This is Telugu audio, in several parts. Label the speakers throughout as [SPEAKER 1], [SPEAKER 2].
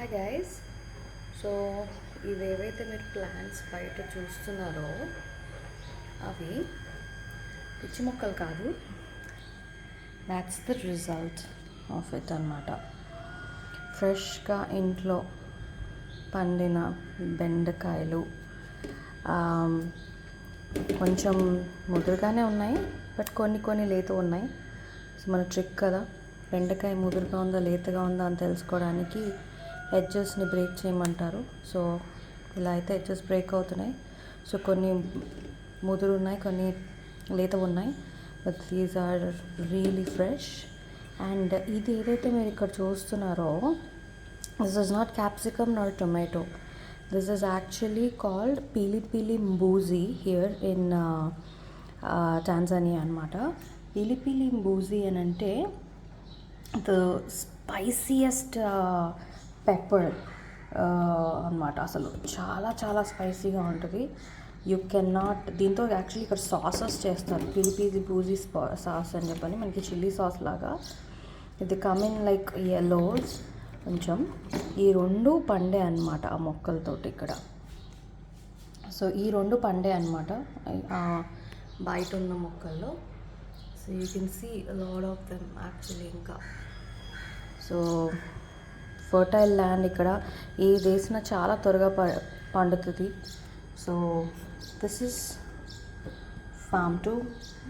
[SPEAKER 1] Hi guys. సో ఇవేవైతే మీరు ప్లాంట్స్ బయట చూస్తున్నారో అవి పిచ్చి మొక్కలు కాదు. That's the result of it అన్నమాట. ఫ్రెష్గా ఇంట్లో పండిన బెండకాయలు కొంచెం ముదురుగానే ఉన్నాయి, బట్ కొన్ని లేత ఉన్నాయి. సో మన ట్రిక్ కదా, బెండకాయ ముదురుగా ఉందా లేతగా ఉందా అని తెలుసుకోవడానికి ఎడ్జెస్ని బ్రేక్ చేయమంటారు. సో ఇలా అయితే ఎడ్జెస్ బ్రేక్ అవుతున్నాయి. సో కొన్ని ముదురు ఉన్నాయి, కొన్ని లేత ఉన్నాయి, but these are really fresh. And ఇది ఏదైతే మీరు ఇక్కడ చూస్తున్నారో, this is not capsicum not tomato. This is actually called Pili Pili Mbuzi here in Tanzania అనమాట. Pili Pili Mbuzi అని అంటే ద స్పైసియస్ట్ పెప్పర్ అనమాట. అసలు చాలా చాలా స్పైసీగా ఉంటుంది. యూ కెన్ నాట్, దీంతో యాక్చువల్లీ ఇక్కడ సాసెస్ చేస్తారు. పిలి పిలి బూజీ సాస్ అని చెప్పని, మనకి చిల్లీ సాస్ లాగా. ఇది కమిన్ లైక్ యెల్లోస్. కొంచెం ఈ రెండు పండే అనమాట ఆ మొక్కలతోటి ఇక్కడ. సో ఈ రెండు పండే అనమాట బయట ఉన్న మొక్కల్లో. So you can see lot of them actually. ఇంకా సో ఫర్టైల్ ల్యాండ్ ఇక్కడ, ఏది వేసినా చాలా త్వరగా పండుతుంది. So this is farm to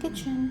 [SPEAKER 1] kitchen.